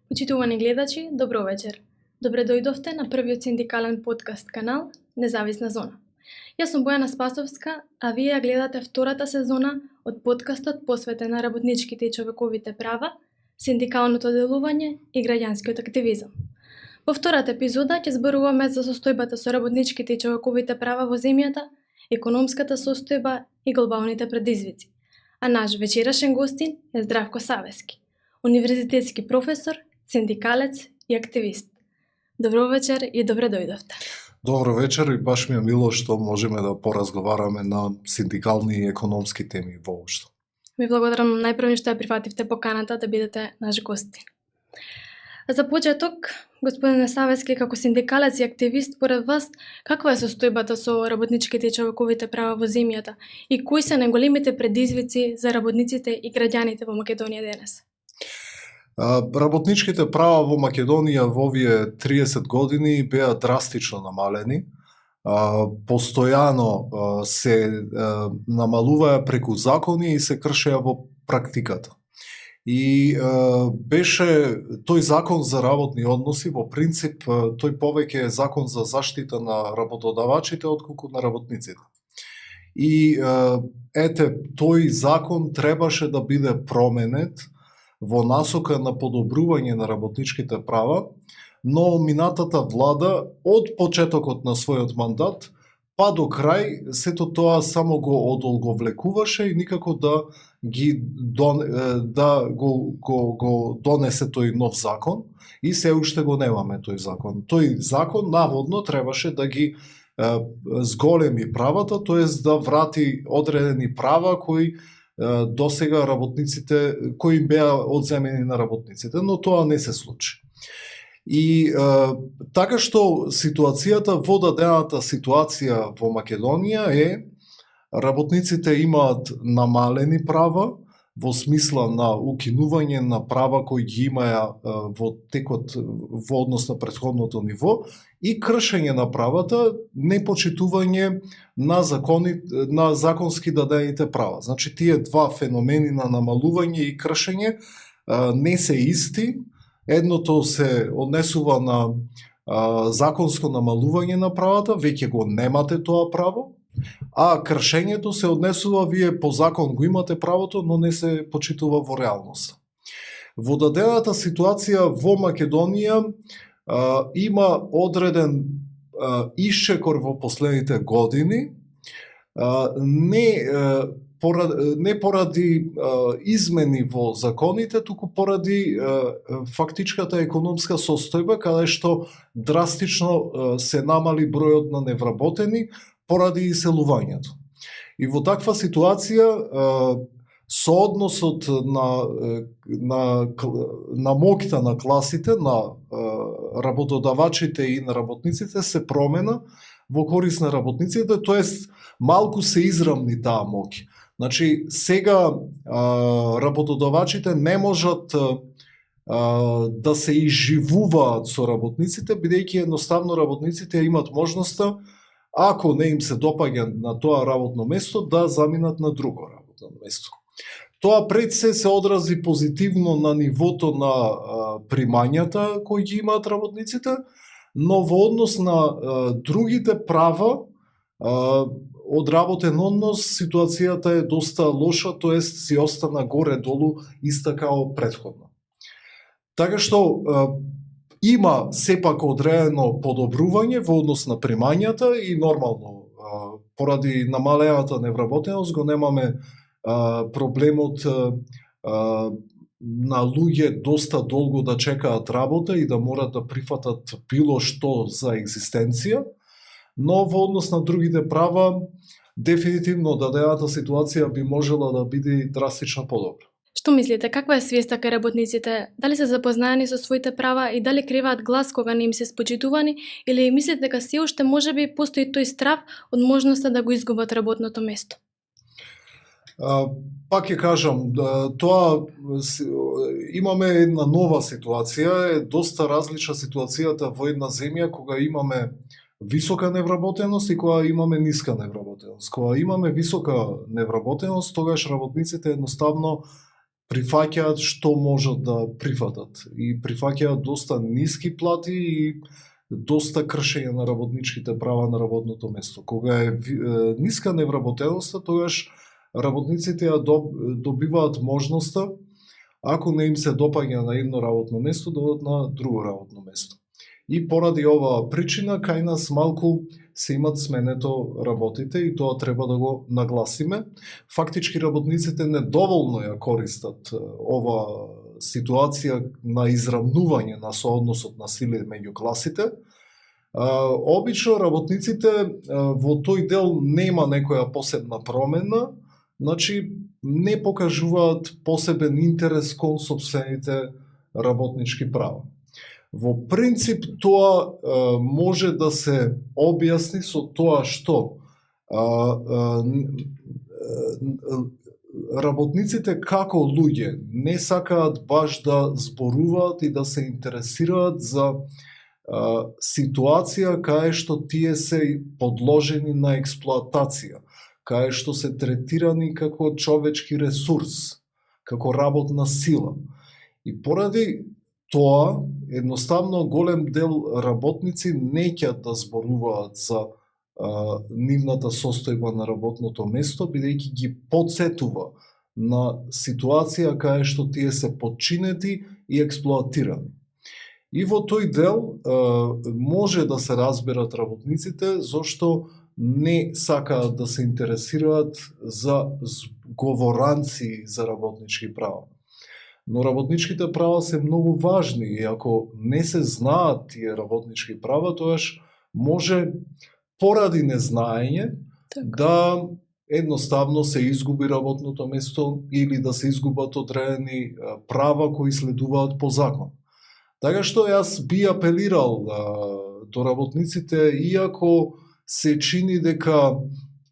Почитувани гледачи, добро вечер. Добре дојдовте на првиот синдикален подкаст канал Независна зона. Јас сум Бојана Спасовска, а вие ја гледате втората сезона од подкастот посветен на работничките и човековите права, синдикалното делување и граѓанскиот активизам. Во втората епизода ќе зборуваме за состојбата со работничките и човековите права во земјата, економската состојба и глобалните предизвици. А наш вечерашен гостин е Здравко Савески, универзитетски професор, синдикалец и активист. Добро вечер и добре дојдовте. Добро вечер и баш ми е мило што можеме да поразговараме на синдикални и економски теми воопшто. Ви благодарам најпрво што ја прифативте поканата да бидете наш гостин. За почеток, господине Савески, како синдикалец и активист, според вас, каква е состојбата со работничките и човековите права во земјата и кои се најголемите предизвици за работниците и граѓаните во Македонија денес? Работничките права во Македонија во овие 30 години беа драстично намалени. Постојано се намалуваа преку закони и се кршеа во практиката. И беше тој закон за работни односи, во принцип тој повеќе е закон за заштита на работодавачите отколку на работниците. И тој закон требаше да биде променет во насока на подобрување на работничките права, но минатата влада од почетокот на својот мандат па до крај сето тоа само го одолговлекуваше и никако да го донесе тој нов закон и се уште го немаме тој закон. Тој закон наводно требаше да ги зголеми правата, тоест да врати одредени права кои досега работниците кои беа одземени на работниците, но тоа не се случи. И така што ситуацијата, водадената ситуација во Македонија е работниците имаат намалени права во смисла на укинување на права кои ги имаја во текот во однос на претходното ниво и кршење на правата, непочитување на закони, на законски дадените права. Значи тие два феномени на намалување и кршење не се исти. Едното се однесува на законско намалување на правата, веќе го немате тоа право, а кршењето се однесува вие по закон го имате правото, но не се почитува во реалноста. Во дадената ситуација во Македонија има одреден исчекор во последните години, не поради измени во законите, туку поради фактичката економска состојба, каде што драстично се намали бројот на невработени поради иселувањето. И во таква ситуација соодносот на моќта на класите, на работодавачите и на работниците се промена во корис на работниците, тоест малку се израмни таа моќ. Значи, сега работодавачите не можат да се изживуваат со работниците, бидејќи едноставно работниците имат можноста, ако не им се допаѓа на тоа работно место, да заминат на друго работно место. Тоа пред се одрази позитивно на нивото на примањата кои ги имаат работниците, но во однос на другите права од работен однос ситуацијата е доста лоша, тоест си остана горе-долу иста као претходно. Така што има сепак одредено подобрување во однос на примањата и нормално поради намалената невработеност го немаме проблемот на луѓе доста долго да чекаат работа и да морат да прифатат било што за екзистенција, но во однос на другите права дефинитивно дадената ситуација би можела да биде драстично подобра. Што мислите, каква е свеста кај работниците? Дали се запознаени со своите права и дали криваат глас кога не им се спочитувани, или мислите дека се уште можеби постои тој страв од можноста да го изгубат работното место? Пак ќе кажам, тоа имаме една нова ситуација, е доста различна ситуацијата во една земја кога имаме висока невработеност и кога имаме ниска невработеност. Кога имаме висока невработеност, тогаш работниците едноставно прифаќаат што можат да прифатат и прифаќаат доста ниски плати и доста кршење на работничките права на работното место. Кога е ниска невработеноста, тогаш работниците ја добиваат можноста, ако не им се допаѓа на едно работно место, да одат на друго работно место. И поради оваа причина, кај нас малку се имат сменето работите и тоа треба да го нагласиме. Фактички работниците недоволно ја користат ова ситуација на изравнување на соодносот на сили меѓу класите. Обично работниците во тој дел нема некоја посебна промена, значи не покажуваат посебен интерес кон сопствените работнички права. Во принцип тоа може да се објасни со тоа што работниците како луѓе не сакаат баш да зборуваат и да се интересираат за ситуација кај што тие се подложени на експлоатација, кај што се третирани како човечки ресурс, како работна сила. И поради тоа, едноставно голем дел работници неќат да зборуваат за нивната состојба на работното место, бидејќи ги потсетува на ситуација кај што тие се подчинети и експлоатирани. И во тој дел може да се разберат работниците зашто не сакаат да се интересираат за говоранци за работнички права. Но работничките права се многу важни и ако не се знаат тие работнички права, тоаш може поради незнаење да едноставно се изгуби работното место или да се изгубат одредени права кои следуваат по закон. Така што јас би апелирал до работниците, иако се чини дека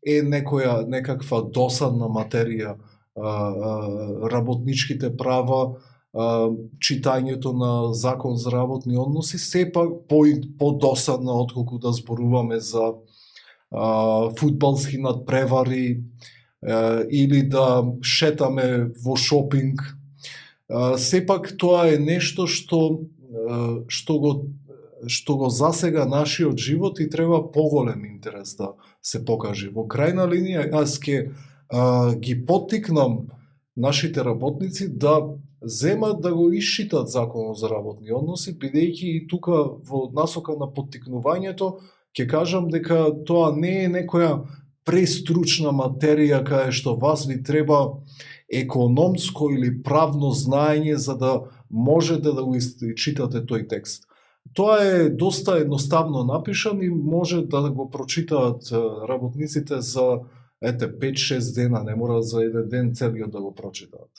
е некаква досадна материја работничките права, читањето на закон за работни односи, сепак по-досадна отколку да зборуваме за фудбалски надпревари или да шетаме во шопинг. Сепак тоа е нешто што го засега нашиот живот и треба поголем интерес да се покаже. Во крајна линија, јас ќе ги поттикнам нашите работници да земат да го исчитат законот за работни односи, бидејќи и тука во насока на поттикнувањето ќе кажам дека тоа не е некоја престручна материја кај што вас ви треба економско или правно знаење за да можете да го читате тој текст. Тоа е доста едноставно напишан и може да го прочитаат работниците за 5-6 дена, не мора за еден ден целиот да го прочитаат.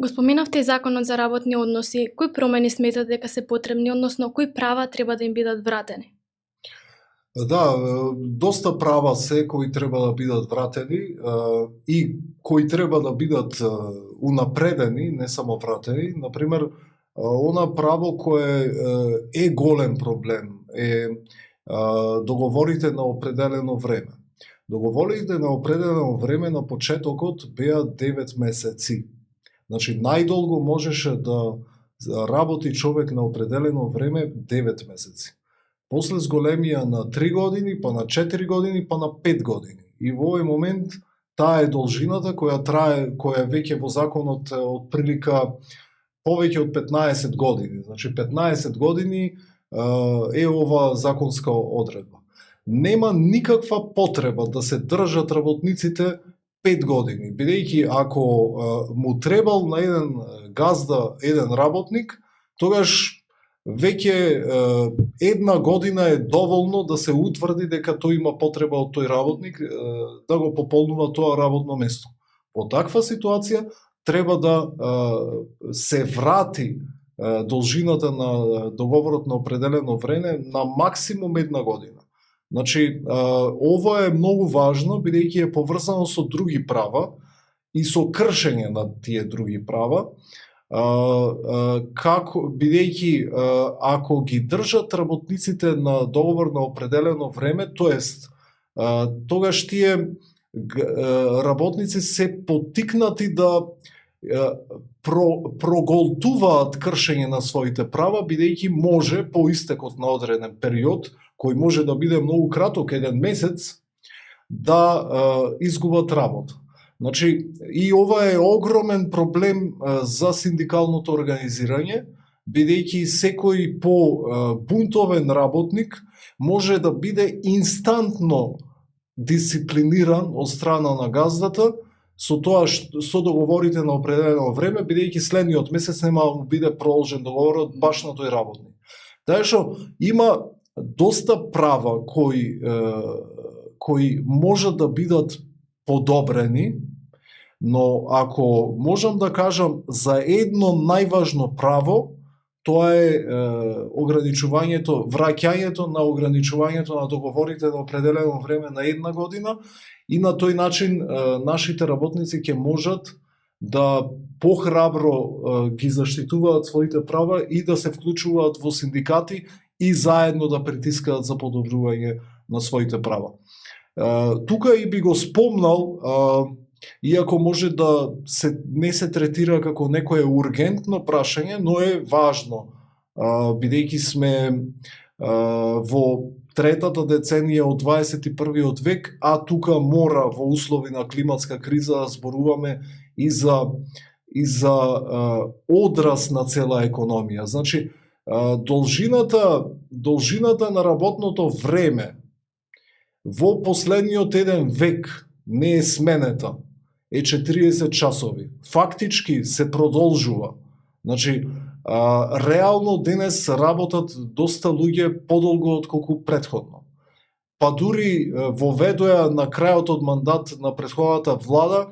Го споменавте и законот за работни односи. Кои промени сметате дека се потребни, односно кои права треба да им бидат вратени? Да, доста права се кои треба да бидат вратени и кои треба да бидат унапредени, не само вратени. Например, она право кое е голем проблем е договорите на определено време. Договорите на определено време на почетокот беа 9 месеци. Значи, најдолго можеше да работи човек на определено време 9 месеци. После зголемија на 3 години, па на 4 години, па на 5 години. И во овој момент таа е должината која трае, која веќе во законот од прилика повеќе од 15 години. Значи 15 години е ова законска одредба. Нема никаква потреба да се држат работниците 5 години, бидејќи ако му требал на еден газда еден работник, тогаш веќе една година е доволно да се утврди дека тој има потреба од тој работник да го пополнува тоа работно место. Во таква ситуација треба да се врати должината на договорот на определено време на максимум една година. Значи, ова е многу важно, бидејќи е поврзано со други права и со кршење на тие други права, бидејќи ако ги држат работниците на договор на определено време, тоест тогаш тие работници се поттикнати да проголтуваат кршење на своите права, бидејќи може по истекот на одреден период, кој може да биде многу краток, 1 месец, да изгубат работа. Значи, и ова е огромен проблем за синдикалното организирање, бидејќи секој бунтовен работник може да биде инстантно дисциплиниран од страна на газдата со тоа со договорите на определено време, бидејќи следниот месец нема да биде продолжен договорот баш на тој работник. Така што има доста права кои можат да бидат подобрени, но ако можам да кажам за едно најважно право, тоа е враќањето на ограничувањето на договорите на определено време на 1 година, и на тој начин нашите работници ќе можат да похрабро ги заштитуваат своите права и да се вклучуваат во синдикати и заедно да притискаат за подобрување на своите права. Тука и би го спомнал, иако може да не се третира како некое ургентно прашање, но е важно, бидејќи сме во третата деценија од 21. век, а тука мора во услови на климатска криза да зборуваме и за одраз на цела економија. Значи, должината на работното време во последниот 1 век не е сменета, е 40 часови. Фактички се продолжува. Значи, реално денес работат доста луѓе подолго отколку претходно. Па дури воведоа на крајот од мандат на претходната влада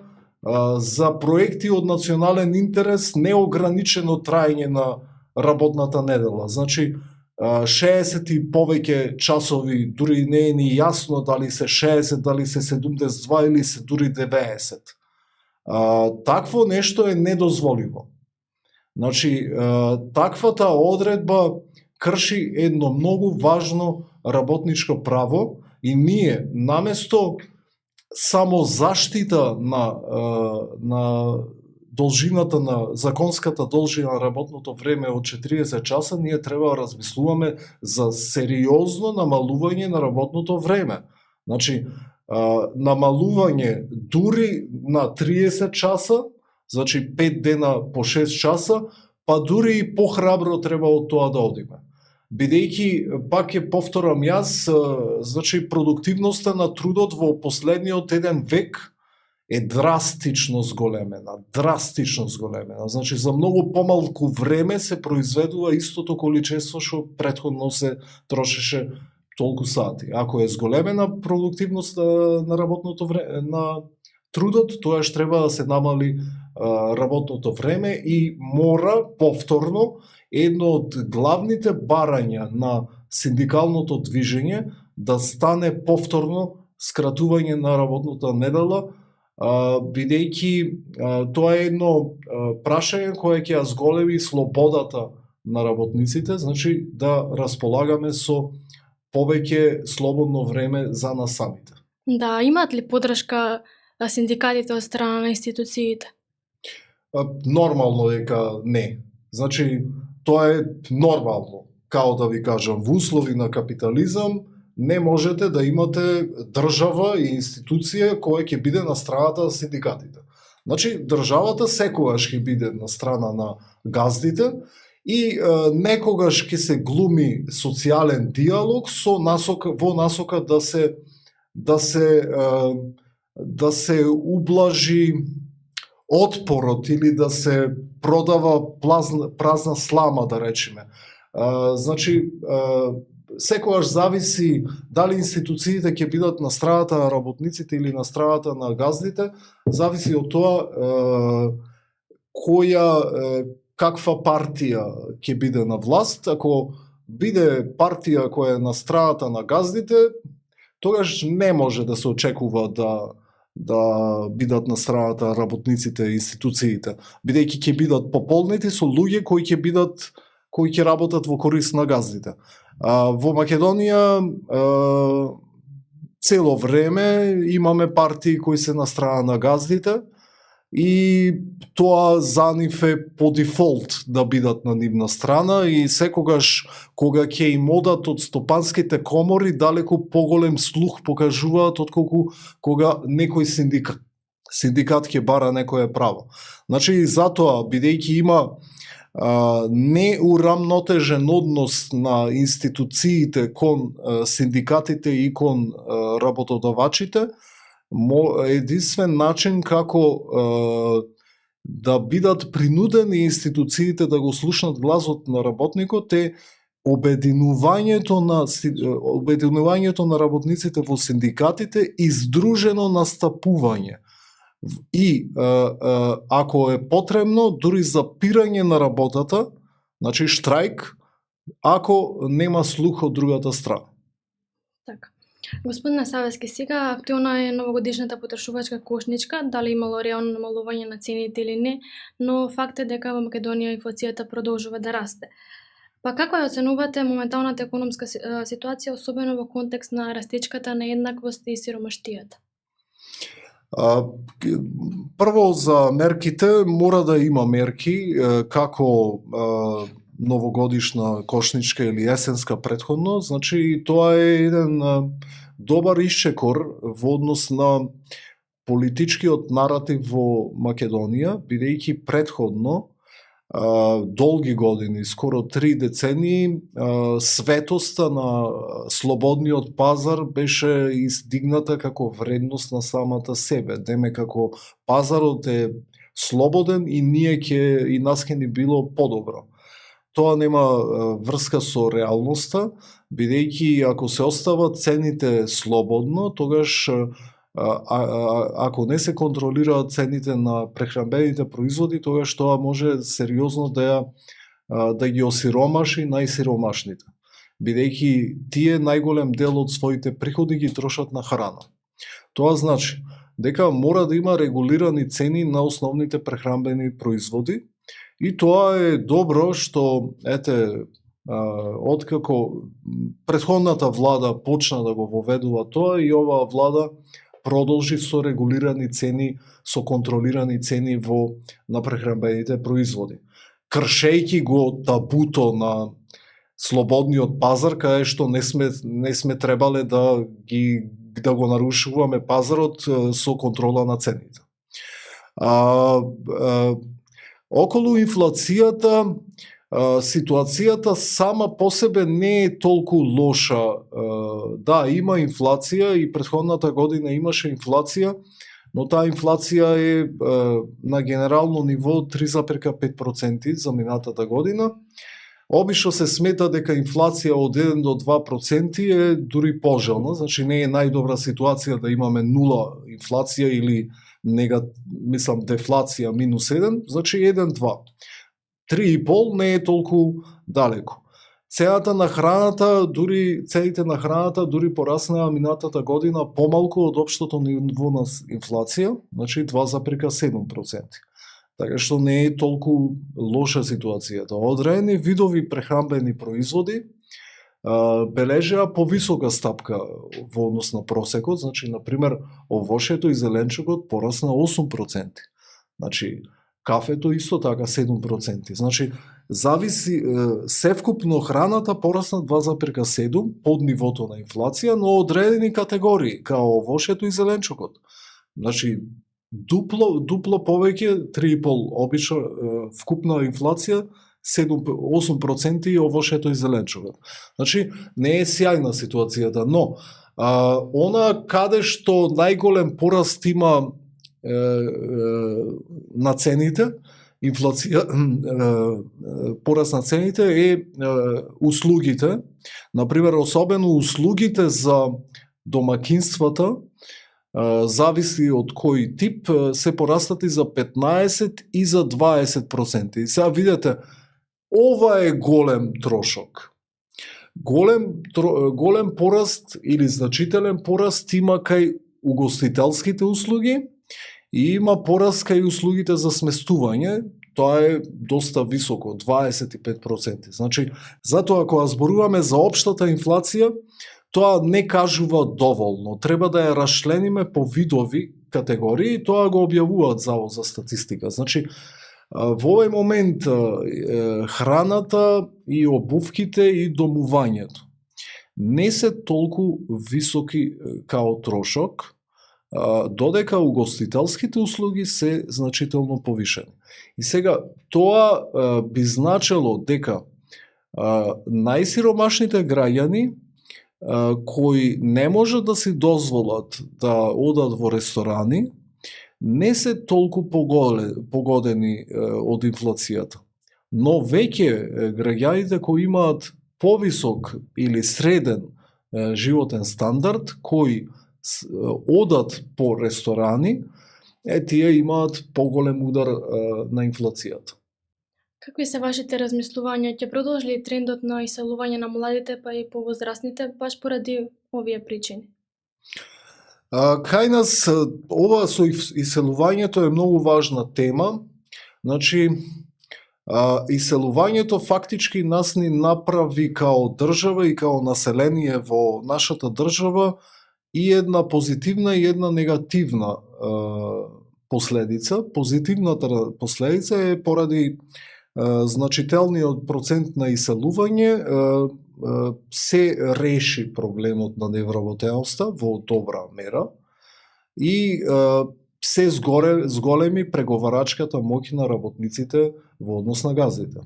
за проекти од национален интерес неограничено траење на работната недела. Значи, 60 и повеќе часови, дури не е ни јасно дали се 60, дали се 72 или се дури 90. Такво нешто е недозволиво. Значи, таквата одредба крши едно многу важно работничко право и ние наместо само заштита на должината на законската должина на работното време од 40 часа, ние треба да размислуваме за сериозно намалување на работното време. Значи, намалување дури на 30 часа, значи 5 дена по 6 часа, па дури и похрабро треба од тоа да одиме. Бидејќи, пак ќе повторам јас, значи продуктивноста на трудот во последниот 1 век е драстично зголемена. Значи, за многу помалку време се произведува истото количество што претходно се трошеше толку сати. Ако е зголемена продуктивноста на работното време, на трудот, тоаш треба да се намали работното време и мора повторно едно од главните барања на синдикалното движење да стане повторно скратување на работната недела, бидејќи тоа е едно прашање кое ќе ја зголеми слободата на работниците, значи да располагаме со повеќе слободно време за нас самите. Да, имаат ли поддршка синдикатите од страна на институциите? Нормално дека не. Значи, тоа е нормално. Као да ви кажам, во услови на капитализам не можете да имате држава и институција која ќе биде на страната на синдикатите. Значи, државата секогаш ќе биде на страна на газдите и некогаш ќе се глуми социјален диалог во насока да се ублажи отпорот или да се продава празна слама, да речеме. Значи, секогаш зависи дали институциите ќе бидат на страната на работниците или на страната на газдите, зависи од тоа каква партија ќе биде на власт. Ако биде партија која е на страната на газдите, тогаш не може да се очекува да бидат на страната на работниците и институциите, бидејќи ќе бидат пополнети со луѓе кои ќе работат во корист на газдите. Во Македонија цело време имаме партии кои се на страна на газдите и тоа за нив е по дефолт да бидат на нивна страна и секогаш кога ќе им одат од стопанските комори далеку поголем слух покажуваат отколку кога некој синдикат ќе бара некое право. Значи затоа бидејќи има неурамнотежен однос на институциите кон синдикатите и кон работодавачите, единствен начин како да бидат принудени институциите да го слушнат гласот на работникот е обединувањето на работниците во синдикатите и здружено настапување. И ако е потребно, дури запирање на работата, значи штрајк, ако нема слух од другата страна. Така. Господине Савески, сега актуелна е новогодишната потрошувачка кошничка, дали имало реално намалување на цените или не, но факт е дека во Македонија инфлацијата продолжува да расте. Па како ја оценувате моменталната економска ситуација, особено во контекст на растечката нееднаквост и сиромаштијата? Прво за мерките, мора да има мерки како новогодишна кошничка или есенска претходно, значи тоа е еден добар исчекор во однос на политичкиот наратив во Македонија, бидејќи претходно долги години, скоро 3 децении, светоста на слободниот пазар беше издигната како вредност на самата себе. Деме како пазарот е слободен и нас ќе ни било подобро. Тоа нема врска со реалноста, бидејќи ако се остават цените слободно, тогаш ако не се контролираат цените на прехранбените производи, тогаш тоа може сериозно да ги осиромаши најсиромашните. Бидејќи тие најголем дел од своите приходи ги трошат на храна. Тоа значи дека мора да има регулирани цени на основните прехранбени производи и тоа е добро што откако претходната влада почна да го воведува тоа и оваа влада продолжи со регулирани цени, со контролирани цени на прехранбените производи. Кршејќи го табуто на слободниот пазар, каде што не сме требале да го нарушуваме пазарот со контрола на цените. Околу инфлацијата, ситуацијата сама по себе не е толку лоша. Да, има инфлација и претходната година имаше инфлација, но таа инфлација е на генерално ниво 3,5% за минатата година. Обично се смета дека инфлација од 1 до 2% е дури пожелна, значи не е најдобра ситуација да имаме нула инфлација или дефлација минус 1, значи 1-2. 3,5 не е толку далеко. Цените на храната дури пораснаа минатата година помалку од општото ниво на инфлација, значи 2,7%. Така што не е толку лоша ситуацијата. Одредени видови прехранбени производи бележеа повисока стапка во однос на просекот, значи например овошето и зеленчукот порасна 8%. Значи кафето исто така 7%. Значи зависи севкупно храната порасна 2,7 под нивото на инфлација, но одредени категории као овошето и зеленчукот. Значи дупло повеќе, 3,5 обично вкупна инфлација 8% и овошето и зеленчукот. Значи не е сјајна ситуацијата, но она каде што најголем пораст има на цените, пораст на цените е услугите. Например, особено услугите за домакинствата, зависи од кој тип, се порастати за 15 и за 20%. И сега видите, ова е голем трошок. Голем пораст или значителен пораст има кај угостителските услуги и има пораст кај услугите за сместување. Тоа е доста високо, 25%. Значи, затоа кога зборуваме за општата инфлација, тоа не кажува доволно. Треба да ја расчлениме по видови категории, тоа го објавуваат Завод за статистика. Значи, во овој момент храната и обувките и домувањето не се толку високи као трошок, додека угостителските услуги се значително повишени. И сега, тоа би значело дека најсиромашните граѓани кои не можат да си дозволат да одат во ресторани, не се толку погодени од инфлацијата. Но веќе граѓаните кои имаат повисок или среден животен стандард, кои одат по ресторани, тие имаат поголем удар на инфлацијата. Какви се вашите размислувања? Ќе продолжи ли трендот на иселување на младите па и повозрастните баш поради овие причини? Кај нас ова со иселувањето е многу важна тема. Значи, иселувањето фактички нас ни направи као држава и као население во нашата држава и една позитивна и една негативна последица. Позитивната последица е поради значителниот процент на иселување се реши проблемот на невработеноста во добра мера и се зголеми преговарачката моќ на работниците во однос на газите.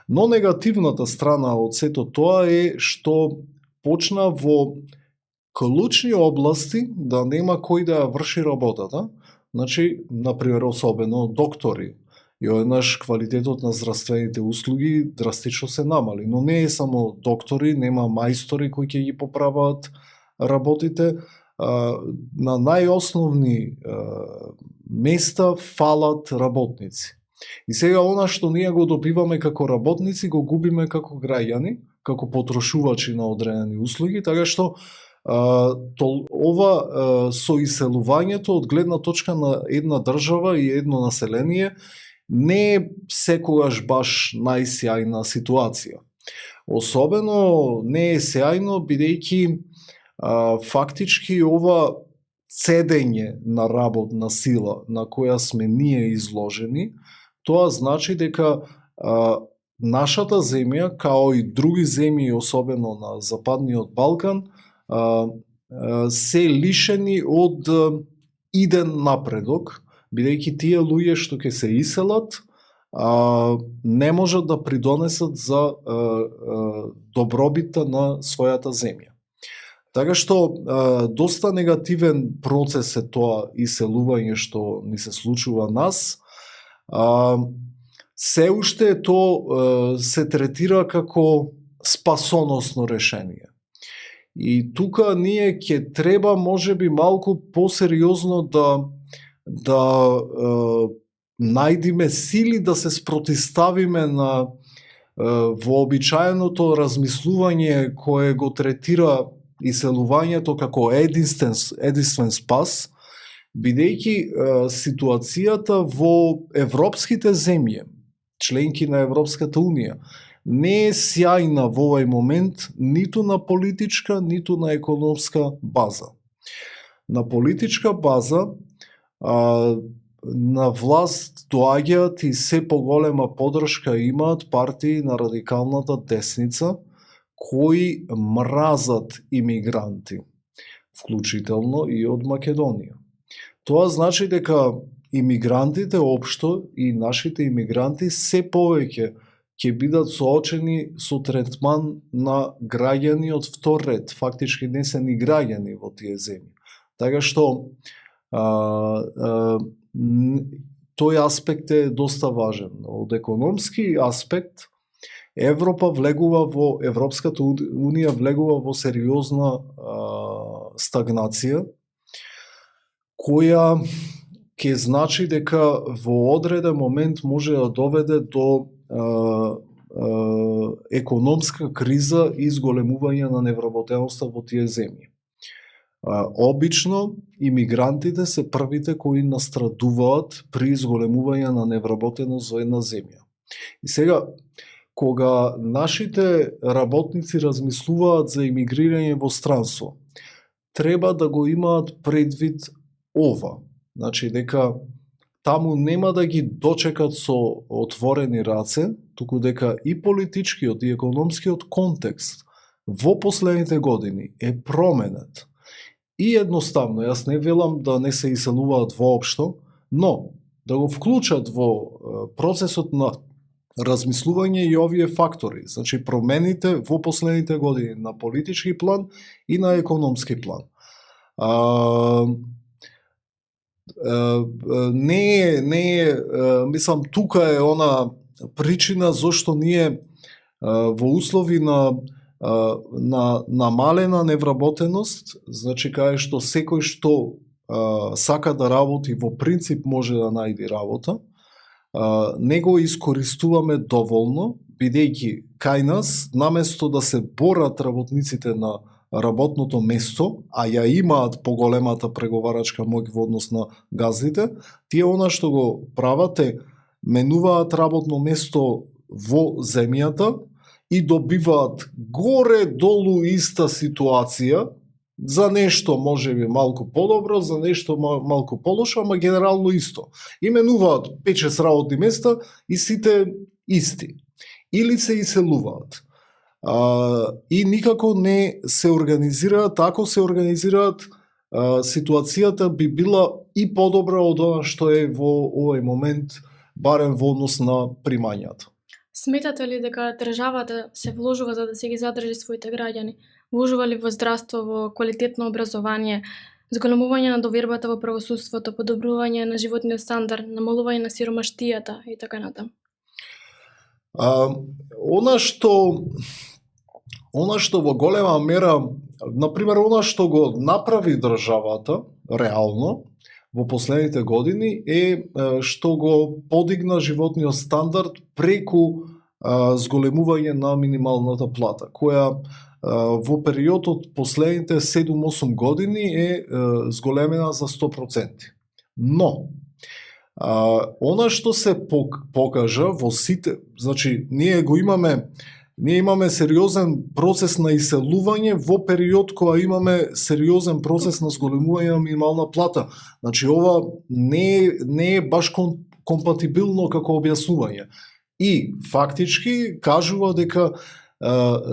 Но негативната страна од сето тоа е што почна во клучни области да нема кој да ја врши работата. Значи, например, особено доктори. И однаш квалитетот на здравствените услуги драстично се намали. Но не е само доктори, нема мајстори кои ќе ги поправаат работите. На најосновни места фалат работници. И сега она што ние го добиваме како работници, го губиме како граѓани, како потрошувачи на одредени услуги, така што ова со иселувањето од гледна точка на една држава и едно население не е секогаш баш најсјајна ситуација. Особено не е сјајно бидејќи фактички ова цедење на работна сила на која сме ние изложени, тоа значи дека нашата земја, као и други земји, особено на Западниот Балкан, се лишени од иден напредок, бидејќи тие луѓе што ќе се иселат не можат да придонесат за добробита на својата земја. Така што доста негативен процес е тоа иселување што ни се случува нас. Се уште тоа се третира како спасоносно решение. И тука ние ќе треба можеби малку посериозно да најдиме сили да се спротиставиме на вообичаеното размислување кое го третира иселувањето како единствен спас, бидејќи ситуацијата во европските земји, членки на Европската Унија, не е сјајна во овој момент ниту на политичка, ниту на економска база. На политичка база на власт доаѓаат и се поголема поддршка имаат партии на радикалната десница кои мразат имигранти, вклучително и од Македонија. Тоа значи дека имигрантите општо и нашите имигранти се повеќе ќе бидат соочени со третман на граѓани од втор ред, фактички не се ни граѓани во тие земји. Така што тој аспект е доста важен. Од економски аспект Европската Унија влегува во сериозна стагнација, која ќе значи дека во одреден момент може да доведе до економска криза и зголемување на невработеноста во тие земји. Обично, имигрантите се првите кои настрадуваат при зголемување на невработеност во една земја. И сега, кога нашите работници размислуваат за имигрирање во странство, треба да го имаат предвид ова. значи дека таму нема да ги дочекат со отворени раце, туку дека и политичкиот и економскиот контекст во последните години е променет. И едноставно, јас не велам да не се иселуваат воопшто, но да го вклучат во процесот на размислување и овие фактори, значи промените во последните години на политички план и на економски план. Мислам, тука е она причина зашто ние во услови на намалена невработеност, значи кај што секој што сака да работи во принцип може да најде работа, не го искористуваме доволно, бидејќи кај нас, наместо да се борат работниците на работното место, а ја имаат поголемата преговарачка моќ во однос на газдите, тие она што го прават е менуваат работно место во земјата и добиваат горе-долу иста ситуација, за нешто можеби малку подобро, за нешто малку полошо, ама генерално исто. Именуваат 5-6 работни места и сите исти. Или се иселуваат. И никако не се организираат, ако се организираат, ситуацијата би била и подобра од она што е во овој момент, барем во однос на примањата. Сметате ли дека државата се вложува за да се ги задржи своите граѓани? Вложува ли во здравство, во квалитетно образование, зголемување на довербата во правосудството, подобрување на животниот стандард, намалување на сиромаштијата и така натаму? Она што во голема мера, например, она што го направи државата реално во последните години е што го подигна животниот стандард преку зголемување на минималната плата, која во периодот последните 7-8 години е зголемена за 100%. Но, она што се покажа во сите, значи ние имаме сериозен процес на иселување во период кога имаме сериозен процес на зголемување на минимална плата. Значи ова не е баш компатибилно како објаснување. И фактички кажува дека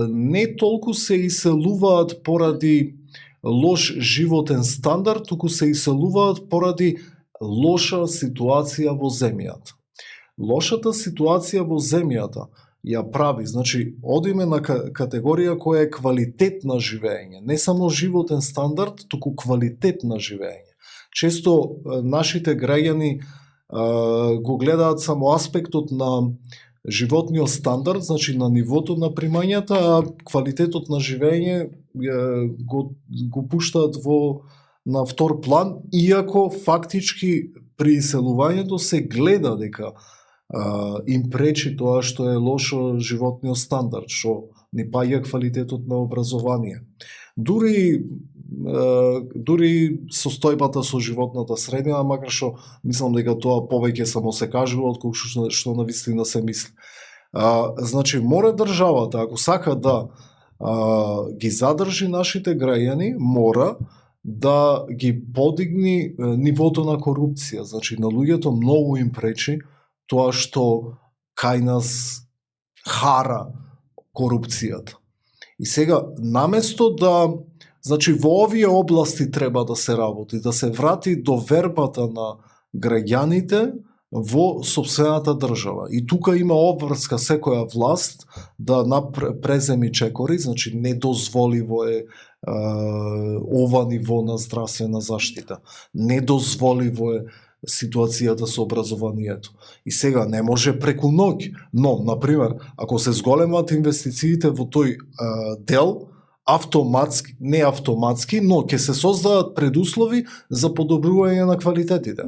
не толку се иселуваат поради лош животен стандард, туку се иселуваат поради лоша ситуација во земјата. Лошата ситуација во земјата ја прави, значи одиме на категорија која е квалитет на живење, не само животен стандард, туку квалитет на живење. Често нашите граѓани го гледаат само аспектот на животниот стандард, значи на нивото на примањата, а квалитетот на живење го пуштаат на втор план, иако фактички при иселувањето се гледа дека им пречи тоа што е лошо животниот стандард, што ни паѓа квалитетот на образование. Дури состојбата со животната средина, макар што мислам дека тоа повеќе само се кажува отколку што навистина се мисли. Значи мора државата, ако сака да ги задржи нашите граѓани, мора да ги подигни нивото на корупција. Значи на луѓето многу им пречи тоа што кај нас хара корупцијата. И сега, наместо значи во овие области треба да се работи, да се врати довербата на граѓаните во сопствената држава. И тука има обврска секоја власт да преземи чекори, значи недозволиво е ова ниво на здравствена заштита. Недозволиво е ситуацијата со образованието. И сега не може преку ноќ, но, например, ако се зголемат инвестициите во тој дел, автоматски, не автоматски, но ќе се создадат предуслови за подобрување на квалитетите.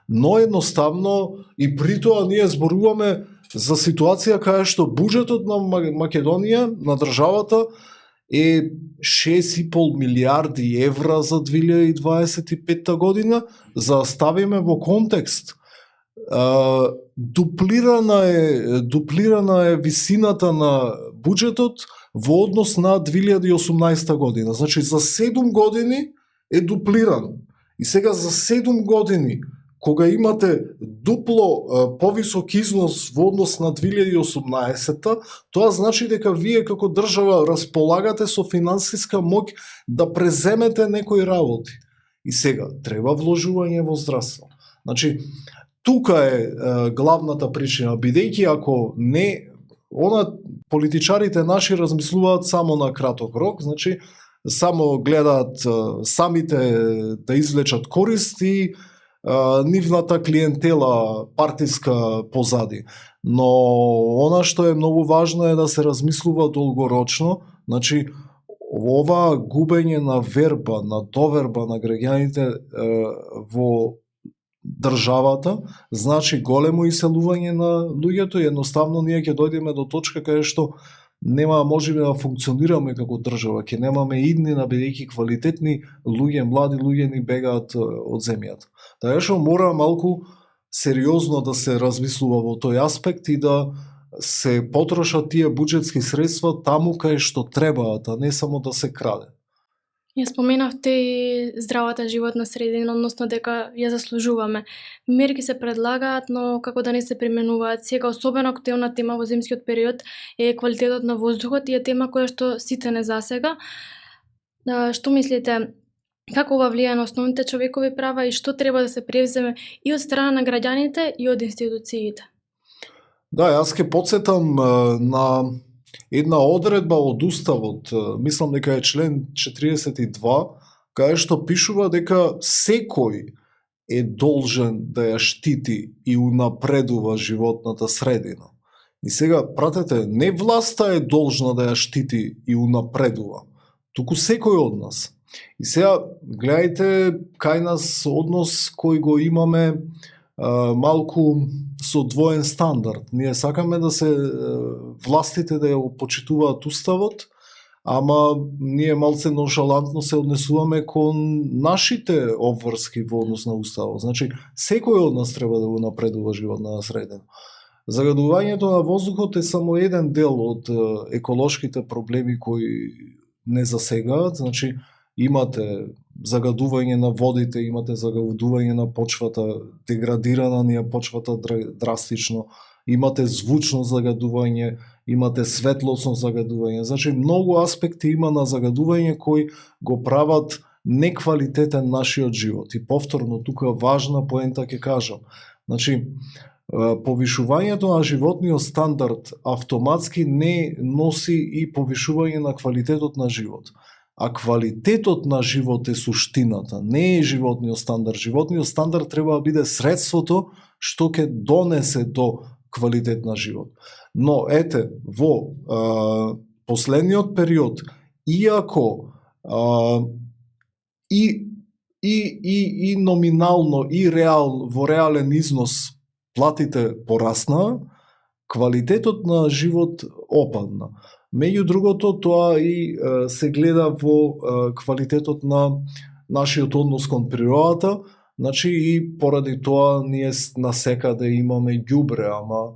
Но едноставно и при тоа ние зборуваме за ситуација каја што буџетот на Македонија, на државата, е 6,5 милиарди евра за 2025 година. За да ставиме во контекст, дуплирана е висината на буџетот во однос на 2018 година. Значи за 7 години е дуплиран. И сега за 7 години, кога имате дупло повисок износ во однос на 2018, тоа значи дека вие како држава располагате со финансиска моќ да преземете некои работи. И сега треба вложување во здравство. Значи, тука е главната причина, бидејќи ако не, политичарите наши размислуваат само на краток рок, значи само гледаат самите да извлечат користи, нивната клиентела партиска позади. Но она што е многу важно е да се размислува долгорочно, значи ова губење на верба, на доверба на граѓаните во државата, значи големо иселување на луѓето и едноставно ние ќе дојдеме до точка каде што нема можеби да функционираме како држава, ќе немаме иднина бидејќи квалитетни луѓе, млади луѓе ни бегаат од земјата. Така што мора малку сериозно да се размислува во тој аспект и да се потрошат тие буџетски средства таму кај што требаат, а не само да се краде. Ја споменавте и здравата животна средина, односно дека ја заслужуваме. Мерки се предлагаат, но како да не се применуваат. Сега особено актуелна тема во зимскиот период е квалитетот на воздухот и е тема која што сите не засега. Што мислите, како ова влијае на основните човекови права и што треба да се превземе и од страна на граѓаните и од институциите? Да, јас ќе потсетам на една одредба од Уставот, мислам дека е член 42, каде што пишува дека секој е должен да ја штити и унапредува животната средина. И сега, пратете, не власта е должна да ја штити и унапредува, туку секој од нас. И сега, гледајте, кај нас однос кој го имаме малку со двоен стандард. Ние сакаме да се властите да ја почитуваат Уставот, ама ние малце ноншалантно се однесуваме кон нашите обврски во однос на Уставот. Значи, секој од нас треба да го напредува животна средина. Загадувањето на воздухот е само еден дел од еколошките проблеми кои не засегаат. Значи, имате загадување на водите, имате загадување на почвата, деградирана ни е почвата драстично, имате звучно загадување, имате светлосно загадување. Значи, многу аспекти има на загадување кои го прават неквалитетен нашиот живот. И повторно, тука важна поента ќе кажам. Значи, повишувањето на животниот стандард автоматски не носи и повишување на квалитетот на живот. А квалитетот на живот е суштината, не е животниот стандард. Животниот стандард треба да биде средството што ќе донесе до квалитет на живот. Но ете, во последниот период, иако и номинално и во реален износ платите пораснаа, квалитетот на живот опадна. Меѓу другото, тоа и се гледа во квалитетот на нашиот однос кон природата, значи и поради тоа ние насекаде имаме ѓубре, ама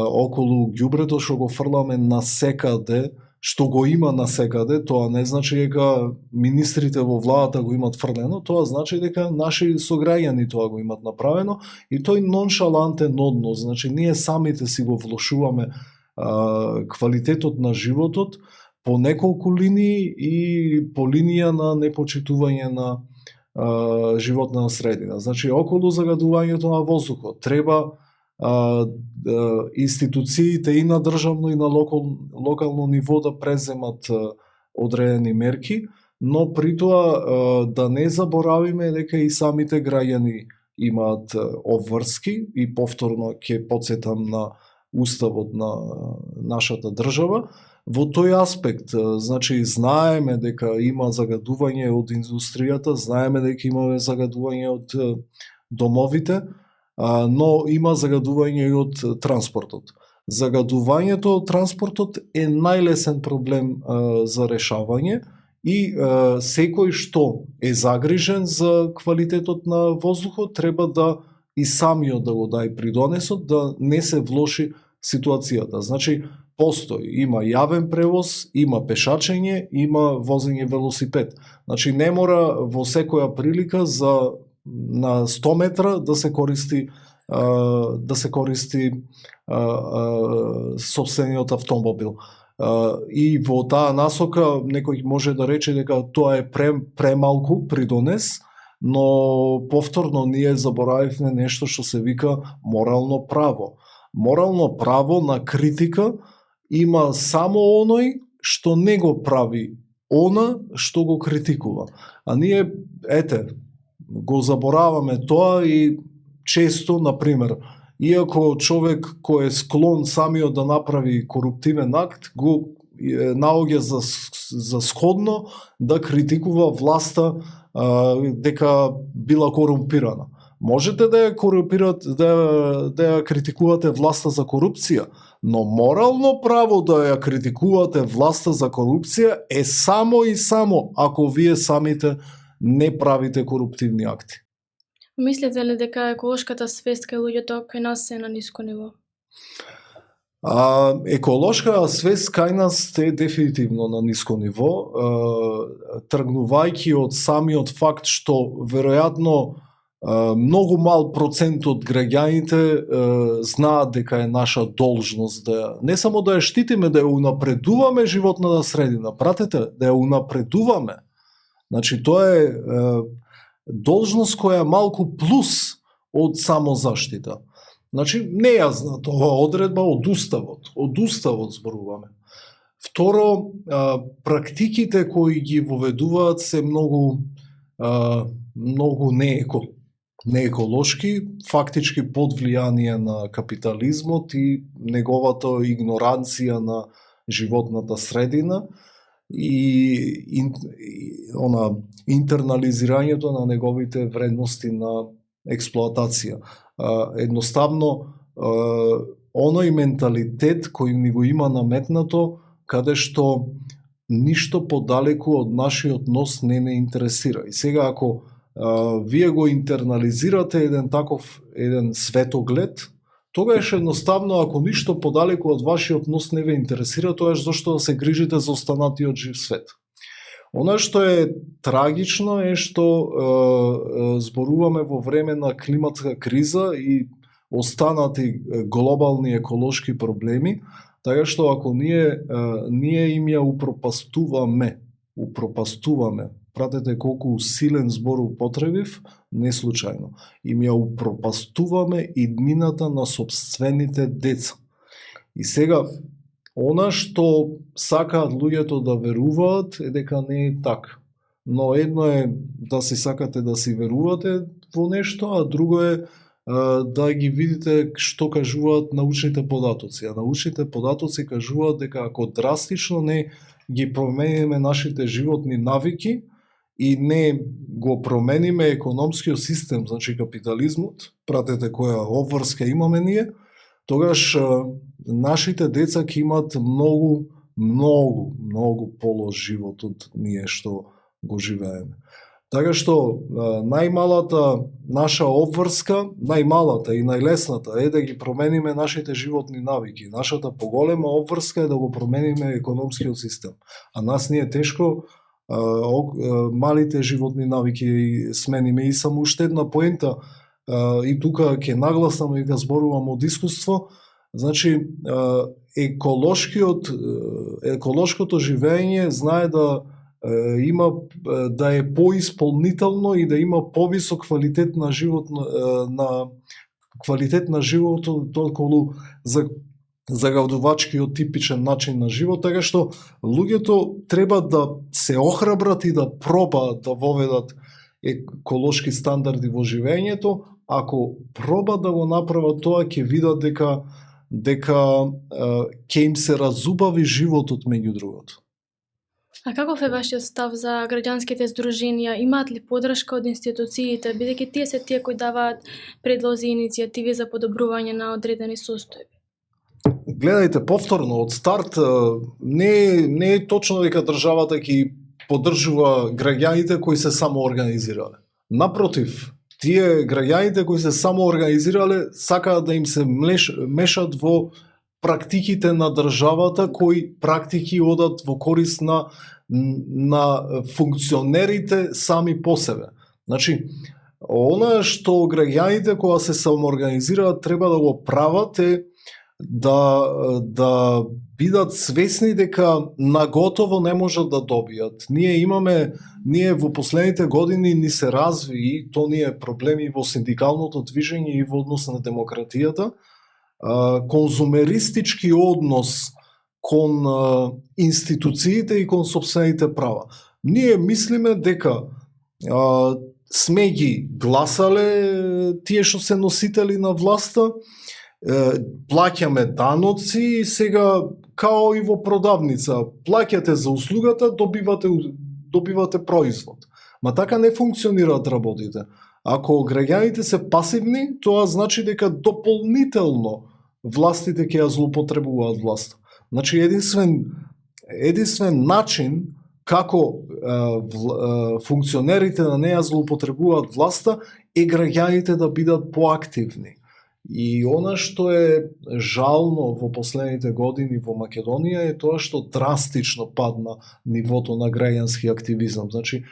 околу ѓубрето што го фрламе насекаде, што го има насекаде, тоа не значи дека министрите во владата го имат фрлено, тоа значи дека наши сограѓани тоа го имат направено и тој ноншалантен однос, значи ние самите си го влошуваме квалитетот на животот по неколку линии и по линија на непочитување на животна средина. Значи, околу загадувањето на воздухот треба институциите и на државно и на локално ниво да преземат одредени мерки, но при тоа да не заборавиме дека и самите граѓани имаат обврски и повторно ќе потсетам на Уставот на нашата држава. Во тој аспект, значи, знаеме дека има загадување од индустријата, знаеме дека имаме загадување од домовите, но има загадување и од транспортот. Загадувањето од транспортот е најлесен проблем за решавање и секој што е загрижен за квалитетот на воздухот треба да и самиот да го дај придонесот да не се влоши ситуацијата. Значи, постои. Има јавен превоз, има пешачење, има возење велосипед. Значи не мора во секоја прилика на 100 метра да се користи сопствениот автомобил. И во таа насока некој може да рече дека тоа е премалку придонес, но повторно ние заборавивме нешто што се вика морално право. Морално право на критика има само оној што не го прави она што го критикува. А ние, го забораваме тоа и често, например, иако човек кој е склон самиот да направи коруптивен акт, го наоѓа за сходно да критикува власта дека била корумпирана. Можете да ја критикувате власта за корупција, но морално право да ја критикувате власта за корупција е само и само ако вие самите не правите коруптивни акти. Мислите ли дека еколошката свест кај луѓето кај нас е на ниско ниво? Еколошка свест кај нас е дефинитивно на ниско ниво, тргнувајќи од самиот факт што веројатно многу мал процент од граѓаните знаат дека е наша должност да не само да ја штитиме, да ја унапредуваме животната средина, пратете, да ја унапредуваме. Значи тоа е должност која е малку плюс од самозаштита. Значи не ја знаат оваа одредба од уставот. Од уставот зборуваме. Второ, практиките кои ги воведуваат се многу нееколошки, фактички под влијание на капитализмот и неговата игноранција на животната средина и интернализирањето на неговите вредности на експлоатација. Едноставно, оној менталитет кој ни го има наметнато, каде што ништо подалеку од нашиот нос не интересира. И сега ако вие го интернализирате еден светоглед, тогаш едноставно ако ништо подалеку од вашиот нос не ве интересира, тогаш зошто да се грижите за останатиот жив свет. Она што е трагично е што зборуваме во време на климатска криза и останати глобални еколошки проблеми, така што ако ние им ја упропастуваме, пратете колку силен збор употребив, не случајно, им ја упропастуваме иднината на собствените деца. И сега, она што сакаат луѓето да веруваат е дека не е така. Но едно е да си сакате да си верувате во нешто, а друго е да ги видите што кажуваат научните податоци. А научните податоци кажуваат дека ако драстично не ги промениме нашите животни навики и не го промениме економскиот систем, значи капитализмот, пратете која обврска имаме ние, тогаш нашите деца ќе имат многу полош живот од ние што го живееме. Така што најмалата наша обврска, најмалата и најлесната е да ги промениме нашите животни навики. Нашата поголема обврска е да го промениме економскиот систем. А нас ни е тешко малите животни навики смениме. И само уште една поента, и тука ќе нагласам и да зборувам од искуство, значи еколошкото живење знае да има да е поисполнително и да има повисок квалитет на живот отколку загадувачкиот типичен начин на живот, така што луѓето треба да се охрабрат и да пробаат да воведат еколошки стандарди во живењето. Ако пробаат да го направат тоа, ќе видат дека ќе им се разубави животот меѓу другото. А каков е вашиот став за граѓанските здруженија? Имаат ли поддршка од институциите, бидејќи тие се тие кои даваат предлози и иницијативи за подобрување на одредени состојби? Гледајте, повторно, од старт не е точно дека државата ќе поддржува граѓаните кои се самоорганизирале. Напротив, тие граѓаните кои се самоорганизирале сакаат да им се мешат во практиките на државата, кои практики одат во корист на функционерите сами по себе. Значи, она што граѓаните кога се самоорганизираат треба да го прават е да бидат свесни дека наготово не можат да добијат. Ние во последните години ни се разви и то ни е проблеми во синдикалното движење и во однос на демократијата, конзумеристички однос кон институциите и кон сопствените права. Ние мислиме дека сме ги гласале тие што се носители на власта, плаќаме даноци и сега као и во продавница, плаќате за услугата, добивате производ. Ма така не функционираат работите. Ако граѓаните се пасивни, тоа значи дека дополнително властите ќе ја злоупотребуваат власта. Значи единствен начин како функционерите на неја злоупотребуваат власта е граѓаните да бидат поактивни. И она што е жално во последните години во Македонија е тоа што драстично падна нивото на граѓански активизам. Значи,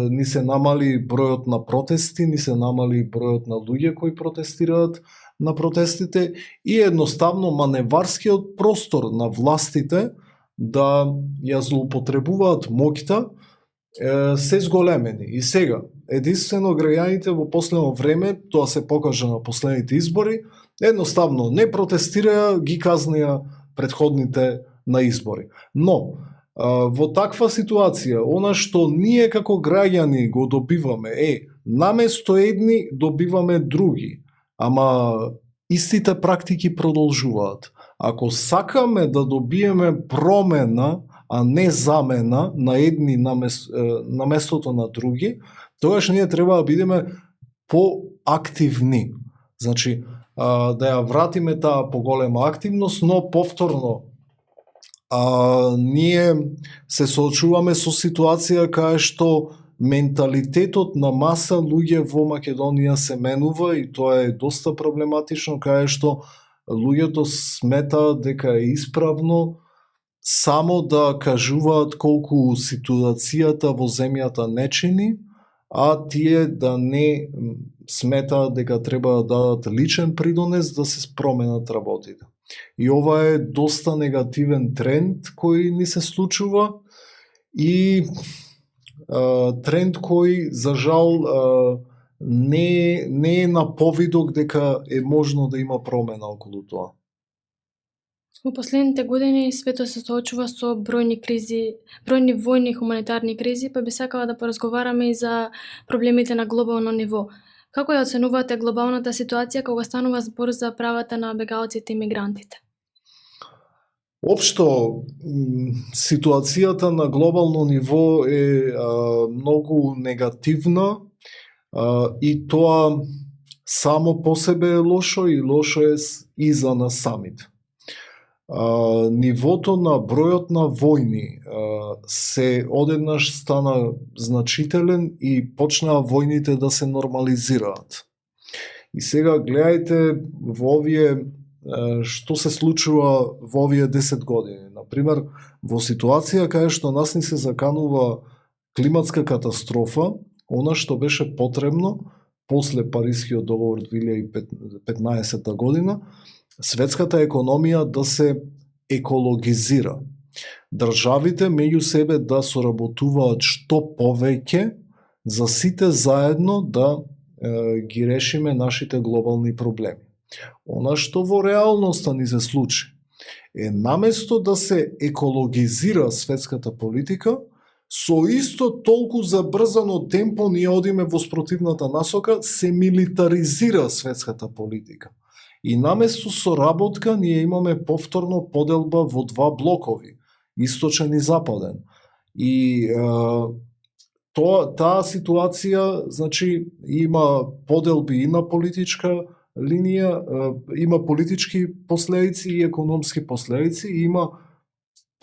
ни се намали бројот на протести, ни се намали бројот на луѓе кои протестираат на протестите и едноставно маневарскиот простор на властите да ја злоупотребуваат моќта се зголемени. И сега, единствено граѓаните во последно време, тоа се покажа на последните избори, едноставно не протестираја, ги казнија претходните на избори. Но, во таква ситуација, она што ние како граѓани го добиваме наместо едни добиваме други, ама истите практики продолжуваат. Ако сакаме да добиеме промена, а не замена на едни на местото на други, тогаш ние треба да бидеме поактивни. Значи, да ја вратиме таа поголема активност, но повторно ние се соочуваме со ситуација кај што менталитетот на маса луѓе во Македонија се менува и тоа е доста проблематично, кај што луѓето сметаат дека е исправно само да кажуваат колку ситуацијата во земјата не чини, а тие да не сметаат дека треба да дадат личен придонес да се променат работите. И ова е доста негативен тренд кој ни се случува и тренд кој за жал не е на повидок дека е можно да има промена околу тоа. Во последните години светот се соочува со бројни кризи, бројни војни и хуманитарни кризи, па би сакала да поразговараме и за проблемите на глобално ниво. Како ја оценувате глобалната ситуација кога станува збор за правата на бегалците и мигрантите? Општо, ситуацијата на глобално ниво е многу негативна и тоа само по себе е лошо и лошо е и за нас самите. Нивото на бројот на војни се одеднаш стана значителен и почнаа војните да се нормализираат. И сега гледајте во овие што се случува во овие 10 години. Например, во ситуација кај што нас ни се заканува климатска катастрофа, она што беше потребно после Парискиот договор 2015 година, светската економија да се екологизира. Државите меѓу себе да соработуваат што повеќе за сите заедно да ги решиме нашите глобални проблеми. Она што во реалноста ни се случи е наместо да се екологизира светската политика, со исто толку забрзано темпо ние одиме во спротивната насока, се милитаризира светската политика. И наместо соработка ние имаме повторно поделба во два блокови, источен и западен. И таа ситуација, значи, има поделби и на политичка линија, има политички последици и економски последици, и има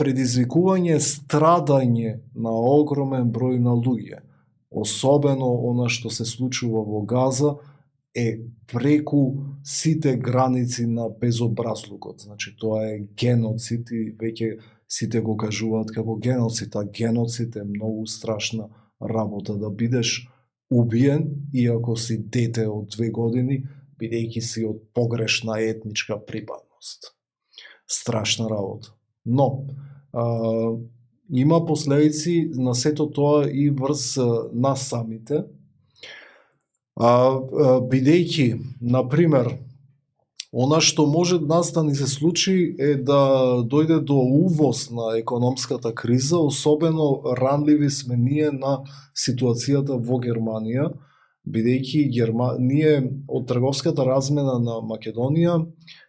предизвикување страдање на огромен број на луѓе. Особено она што се случува во Газа, е преку сите граници на безобразлукот. Значи тоа е геноцид и веќе сите го кажуваат како геноцид, а геноцид е многу страшна работа, да бидеш убиен иако си дете од 2 години, бидејќи си од погрешна етничка припадност. Страшна работа. Но има последици на сето тоа и врз нас самите, бидејќи, например, она што може нас да ни се случи е да дојде до увоз на економската криза, особено ранливи сме ние на ситуацијата во Германија, бидејќи ние од трговската размена на Македонија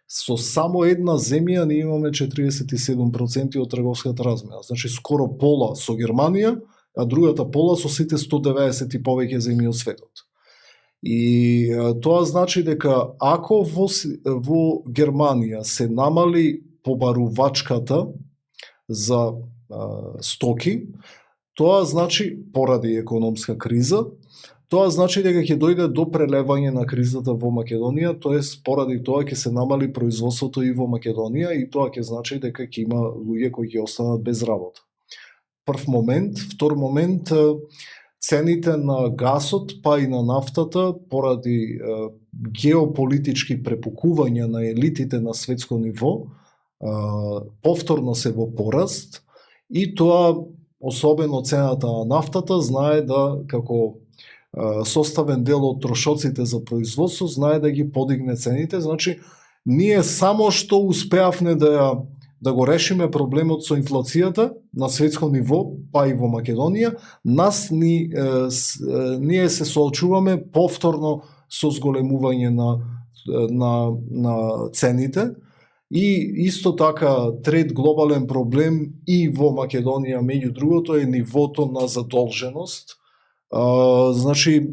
со само една земја ние имаме 47% од трговската размена. Значи скоро пола со Германија, а другата пола со сите 190 и повеќе земји од светот. И тоа значи дека ако во Германија се намали побарувачката за стоки, тоа значи поради економска криза, тоа значи дека ќе дојде до прелевање на кризата во Македонија, тоест поради тоа ќе се намали производството и во Македонија и тоа ќе значи дека ќе има луѓе кои ќе останат без работа. Прв момент, втор момент, цените на гасот па и на нафтата поради геополитички препукувања на елитите на светско ниво повторно се во пораст и тоа особено цената на нафтата знае да како составен дел од трошоците за производство знае да ги подигне цените, значи ние само што успеавме да го решиме проблемот со инфлацијата на светско ниво, па и во Македонија, ние се соочуваме повторно со зголемување на цените и исто така трет глобален проблем и во Македонија меѓу другото е нивото на задолженост. Значи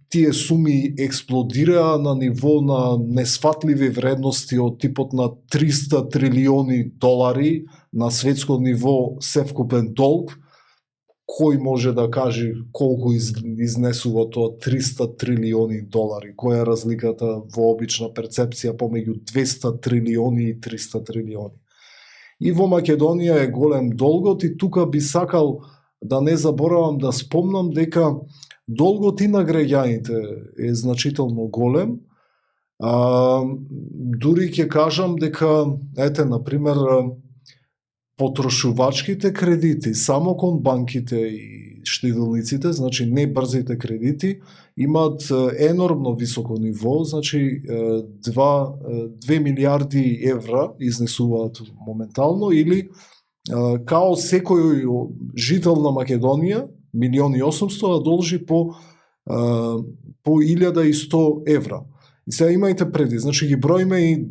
тие суми експлодираа на ниво на несфатливи вредности од типот на 300 трилиони долари на светско ниво севкупен долг. Кој може да каже колку изнесува тоа 300 трилиони долари? Која е разликата во обична перцепција помеѓу 200 трилиони и 300 трилиони? И во Македонија е голем долгот и тука би сакал да не заборавам да спомнам дека долгот и на граѓаните е значително голем. Дури ќе кажам дека, например, потрошувачките кредити само кон банките и штеделниците, значи не брзите кредити, имаат енормно високо ниво, значи 2 милиарди евра изнесуваат моментално или као секој жител на Македонија, 1.800.000, должи по 1.100 евра. И сега имајте преди, значи ги броиме и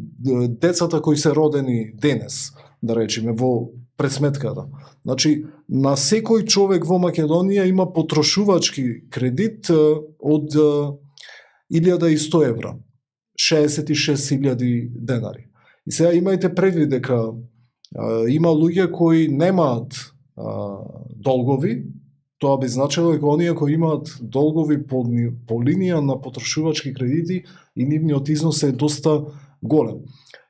децата кои се родени денес, да речеме, во пресметката. Значи, на секој човек во Македонија има потрошувачки кредит од 1.100 евра, 66.000 денари. И сега имајте предвид дека има луѓе кои немаат долгови, тоа би значило дека оние кои имаат долгови по линија на потрошувачки кредити и нивниот износ е доста голем.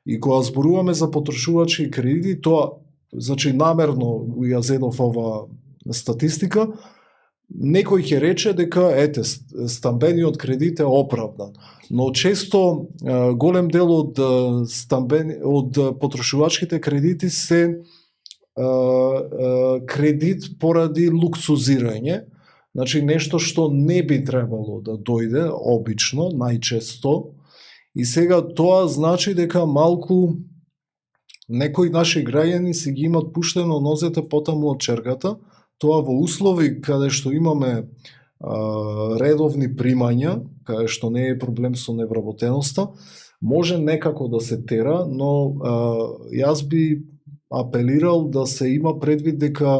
И кога зборуваме за потрошувачки кредити, тоа, значи намерно ја зедов ова статистика, некој ќе рече дека стамбениот кредит е оправдан, но често голем дел од потрошувачките кредити се кредит поради луксузирање, значи нешто што не би требало да дојде обично, најчесто, и сега тоа значи дека малку некои наши граѓани си ги имат пуштено нозете потаму од чергата, тоа во услови каде што имаме редовни примања, каде што не е проблем со невработеноста, може некако да се тера, но јас би апелирал да се има предвид дека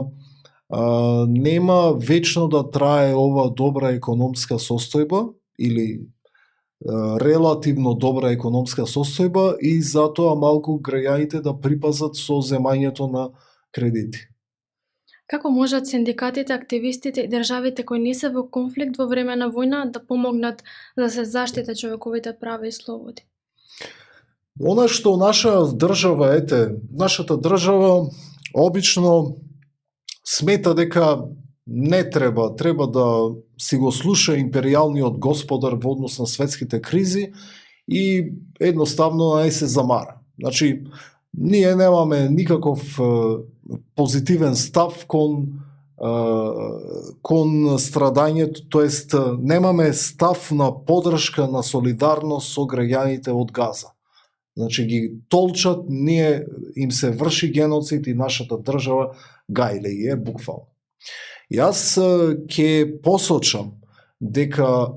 нема вечно да трае ова добра економска состојба или релативно добра економска состојба и затоа малку граѓаните да припазат со земањето на кредити. Како можат синдикатите, активистите и државите кои не се во конфликт во време на војна да помогнат да се заштитат човековите права и слободи? Она што нашата држава обично смета дека не треба да си го слуша империјалниот господар во однос на светските кризи и едноставно нај се замара. Значи, ние немаме никаков позитивен став кон страдањето, тоест немаме став на поддршка на солидарност со граѓаните од Газа. Значи ги толчат, ние им се врши геноцид и нашата држава гајле е буквално. Јас ќе посочам дека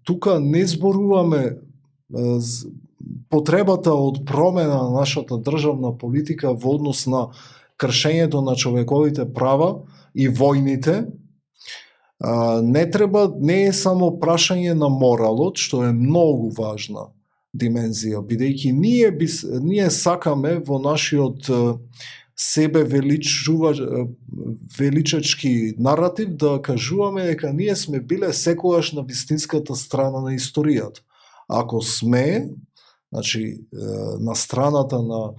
тука не зборуваме потребата од промена на нашата државна политика во однос на кршењето на човековите права и војните. Не е само прашање на моралот, што е многу важна димензија, бидејќи ние сакаме во нашиот себе величачки наратив да кажуваме дека ние сме биле секогаш на вистинската страна на историјата. Ако сме, значи на страната на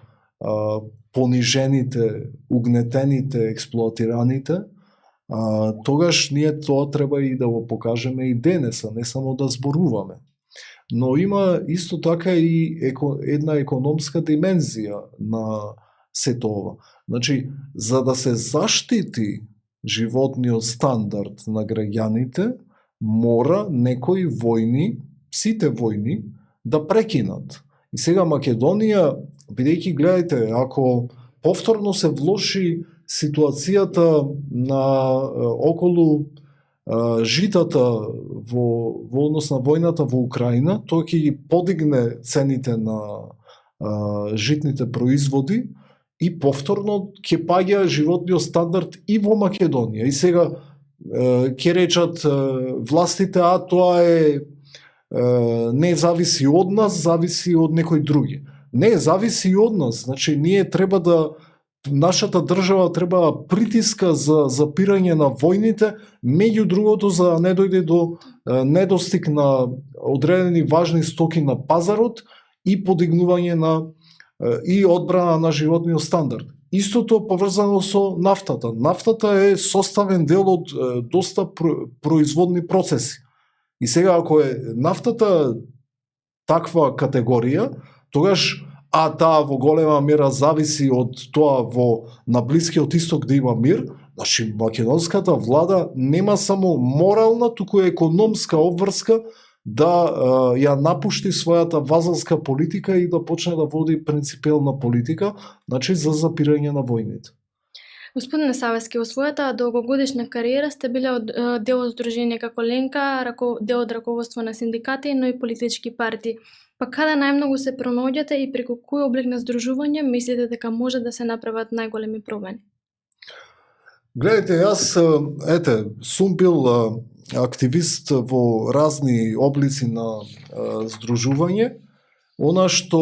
понижените, угнетените, експлоатираните, тогаш ние тоа треба и да го покажеме и денеса, не само да зборуваме. Но има исто така и една економска димензија на сето ова. Значи, за да се заштити животниот стандард на граѓаните, мора некои војни, сите војни, да прекинат. И сега Македонија, бидејќи гледајте, ако повторно се влоши ситуацијата околу житата во однос на војната во Украина, тоа ќе ги подигне цените на житните производи и повторно ќе паѓа животниот стандард и во Македонија. И сега ќе речат властите, тоа не зависи од нас, зависи од некои други. Не, зависи од нас. Значи, ние нашата држава треба да притиска за запирање на војните, меѓу другото за да не дојде до недостиг на одредени важни стоки на пазарот и подигнување и одбрана на животниот стандард. Истото поврзано со нафтата. Нафтата е составен дел од доста производни процеси. И сега ако е нафтата таква категорија, тогаш таа во голема мера зависи од тоа на Блискиот Исток да има мир, значи македонската влада нема само морална, туку економска обврска да ја напушти својата вазалска политика и да почне да води принципиелна политика, значи за запирање на војните. Господине Савески, во својата долгогодишна кариера сте биле дел од Здружение како Ленка, дел од раководство на синдикати, но и политички партии. Па каде најмногу се пронаоѓате и преку кој облик на здружување мислите дека може да се направат најголеми промени? Гледайте, јас сум бил активист во разни облици на здружување. Она што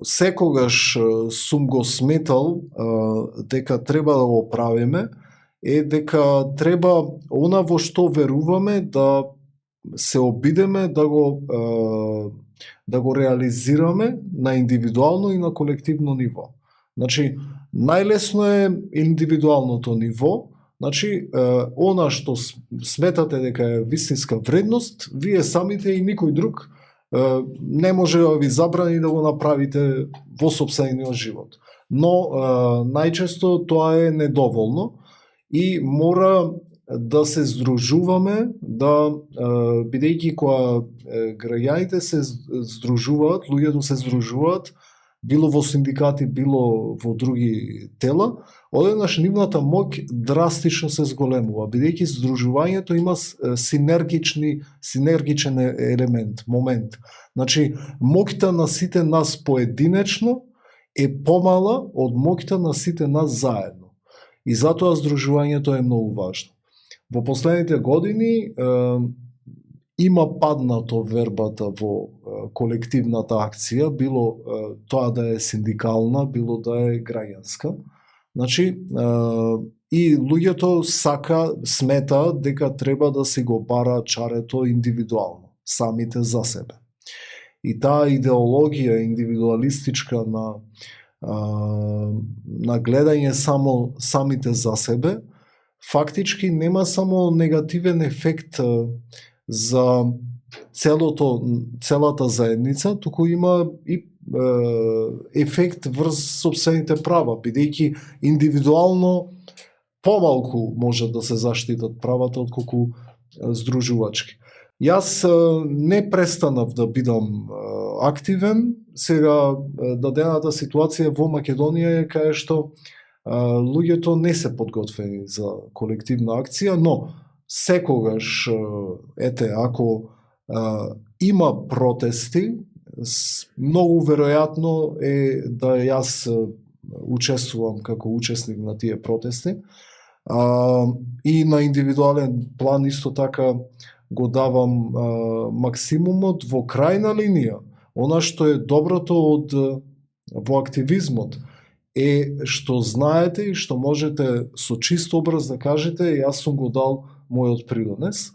секогаш сум го сметал дека треба да го правиме е дека треба она во што веруваме да се обидеме да го реализираме на индивидуално и на колективно ниво. Значи, најлесно е индивидуалното ниво, значи, она што сметате дека е вистинска вредност, вие самите и никој друг не може да ви забрани да го направите во сопствениот живот. Но најчесто тоа е недоволно и мора да се здружуваме, бидејќи кога граѓаните се здружуваат, луѓето се здружуваат, било во синдикати, било во други тела, одеднаш нивната моќ драстично се зголемува, бидејќи здружувањето има синергичен елемент, момент. Значи, моќта на сите нас поединечно е помала од моќта на сите нас заедно. И затоа здружувањето е многу важно. Во последните години има паднато вербата во колективната акција, било тоа да е синдикална, било да е граѓанска. Значи, и луѓето смета дека треба да си го бара чарето индивидуално, самите за себе. И таа идеологија индивидуалистичка на гледање само самите за себе, фактички нема само негативен ефект за целата заедница, туку има и ефект врз сопствените права, бидејќи индивидуално помалку може да се заштитат правата отколку здружувачки. Јас не престанав да бидам активен. Сега дадената ситуација во Македонија е кај што луѓето не се подготвени за колективна акција, но секогаш, ако има протести, многу веројатно е да јас учествувам како учесник на тие протести. И на индивидуален план исто така го давам максимумот. Во крајна линија, она што е доброто во активизмот е што знаете и што можете со чист образ да кажете јас сум го дал мојот придонес.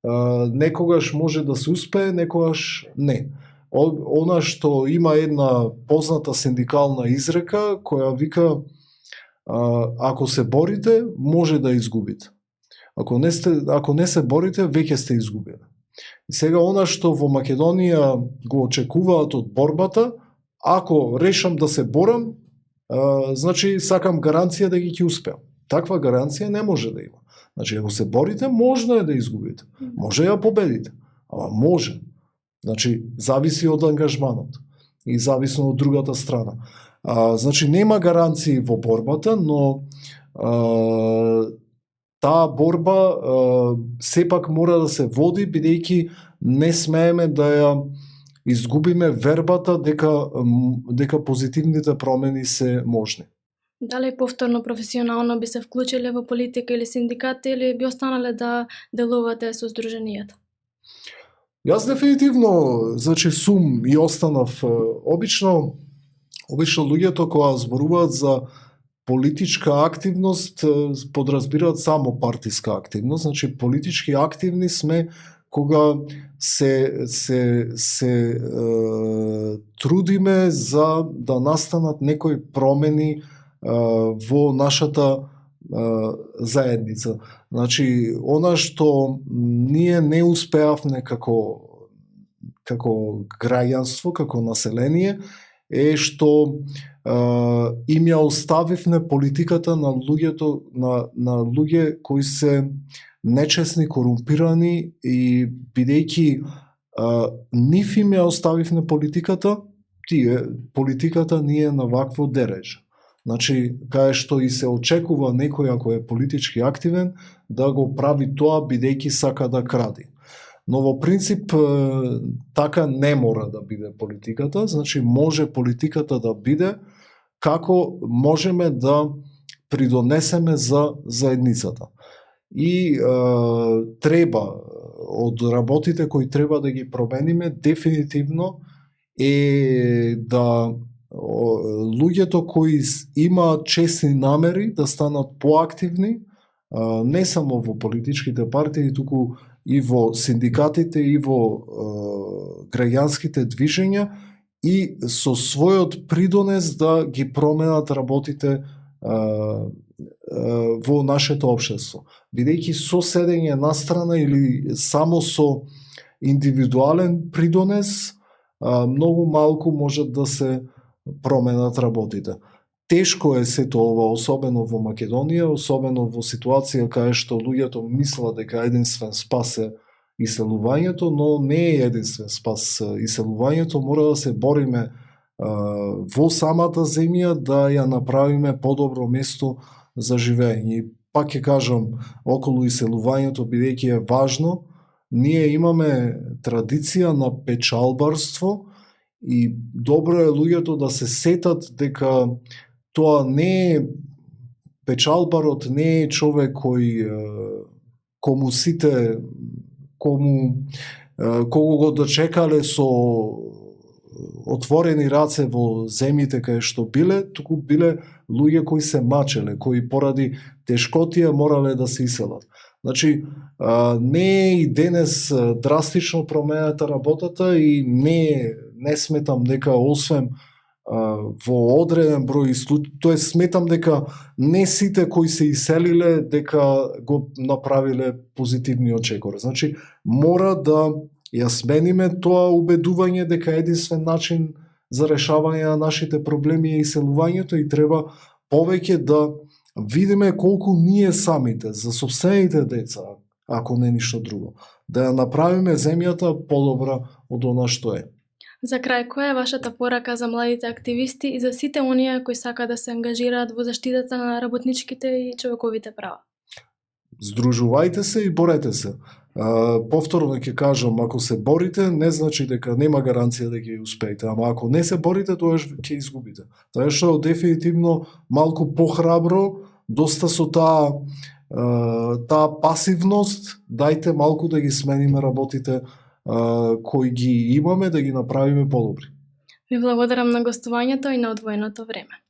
Некогаш може да се успее, некогаш не. Она што има една позната синдикална изрека која вика ако се борите, може да изгубите. Ако не се борите, веќе сте изгубили. И сега она што во Македонија го очекуваат од борбата, ако решам да се борам, значи сакам гаранција да ги ќе успеам. Таква гаранција не може да има. Значи ако се борите, можно е да изгубите. Може ја победите, ама може. Значи зависи од ангажманот и зависно од другата страна. Значи нема гаранции во борбата, но таа борба сепак мора да се води, бидејќи не смееме да ја изгубиме вербата дека позитивните промени се можни. Дали повторно професионално би се вклучиле во политика или синдикат, или би останале да делувате со здруженијата? Јас дефинитивно, значи сум и останав обично луѓето кога зборуваат за политичка активност подразбираат само партиска активност, значи политички активни сме кога се трудиме за да настанат некои промени во нашата заедница. Значи, она што ние не успеавме како граѓанство, како население, е што им ја оставивме политиката на луѓе кои се нечесни, корумпирани и бидејќи нив им ја оставивме политиката ни е на вакво дереже. Значи, кај што и се очекува некој ако е политички активен да го прави тоа бидејќи сака да кради. Но во принцип така не мора да биде политиката, значи може политиката да биде како можеме да придонесеме за заедницата. И треба од работите кои треба да ги промениме дефинитивно е да луѓето кои имаат честни намери да станат поактивни, не само во политичките партии, туку и во синдикатите, и во граѓанските движења, и со својот придонес да ги променат работите во нашето општество. Бидејќи со седење настрана или само со индивидуален придонес, многу малку можат да се променат работите. Тешко е сето ова, особено во Македонија, особено во ситуација кај што луѓето мислат дека единствен спас е иселувањето, но не е единствен спас иселувањето, мора да се бориме во самата земја да ја направиме подобро место за живење. И пак ќе кажам, околу иселувањето, бидејќи е важно, ние имаме традиција на печалбарство и добро е луѓето да се сетат дека тоа не е печалбарот, не е човек кој кого го дочекале со отворени раце во земјите кај што биле, туку биле луѓе кои се мачеле, кои поради тешкотија морале да се иселат. Значи, не е и денес драстично променета работата и не сметам дека освен во одреден број случаи, сметам дека не сите кои се иселиле дека го направиле позитивниот чекор. Значи, мора да ја смениме тоа убедување дека единствен начин за решавање на нашите проблеми е иселувањето и треба повеќе да видиме колку ние самите, за собствените деца, ако не ништо друго, да ја направиме земјата подобра од она што е. За крај, која е вашата порака за младите активисти и за сите оние кои сака да се ангажираат во заштитата на работничките и човековите права? Здружувајте се и борете се. Повторно ќе кажам, ако се борите, не значи дека нема гаранција дека ќе успеете, ама ако не се борите, тоа ќе изгубите. Тоа што дефинитивно малку похрабро, доста со таа пасивност, дајте малку да ги смениме работите кои ги имаме, да ги направиме подобри. Ви благодарам на гостувањето и на одвоеното време.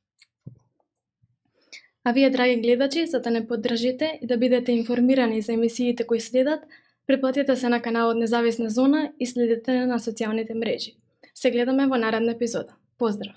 А вие, драги гледачи, за да не поддржите и да бидете информирани за емисиите кои следат, претплатете се на каналот Независна зона и следете на социјалните мрежи. Се гледаме во наредна епизода. Поздрав!